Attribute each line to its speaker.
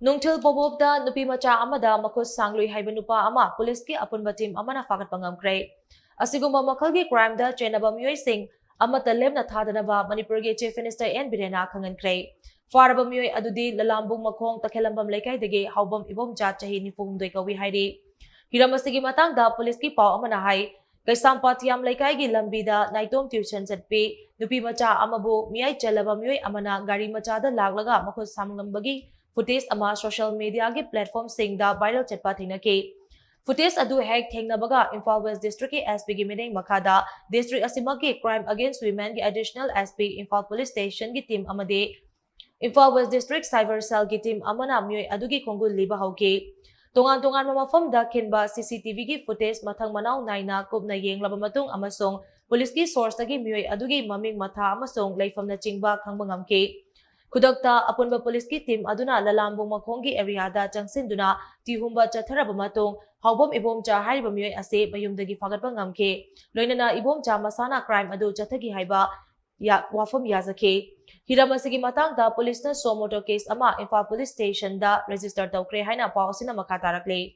Speaker 1: Nungthil pobopta nupimacha amada makhut sanglui haiba nupa ama police ki apunba team amana phagatpa ngamkhre. Asigumba makhal ki crime da chenaba meeoi shing amatta lemna thadanaba Manipur ki Chief Minister N Biren khanghankhre. Faraba meeoi adudi lalambung makhong takhelambam laikai dege haubam ibom jat chahi nifumdoi kawi hairi. Hiram asigi matang da police ki pau amana hai Kaisampatiam laikai gi lambi da naitom tuition chatpi nupimacha amabu meeoi chelaba meeoi amana gari macha da laglaga makhut samlambagi footage ama social media ki platform sing da viral chatpa thingnaki. Footage adu hek thengnabaga Imphal West District ki SP ki meeting makhada district asima ki crime against women ki additional SP Imphal Police Station ki team amade Imphal West District Cyber Cell ki team amana meeoi adu ki khongul liba hauki. Tongan-tongan mafam da kinba CCTV ki footage mathang manaw naina kupna yenglaba matung amasong police ki source tagi meeoi adu ki maming matha amasong laifam na chingba khangba ngamki. Kudakta apunba police ki team aduna lalambung makhongi area da changsinduna tihumba chatharaba matung haubom ibom cha haiba meeoi ase mayumdagi phagatpa ngamke loinana ibom cha masana crime adu chathagi haiba ya wafam yazake hiram asigi matang da police na so motor case ama Imphal Police Station da register tawkre haina paw sina makha tarakle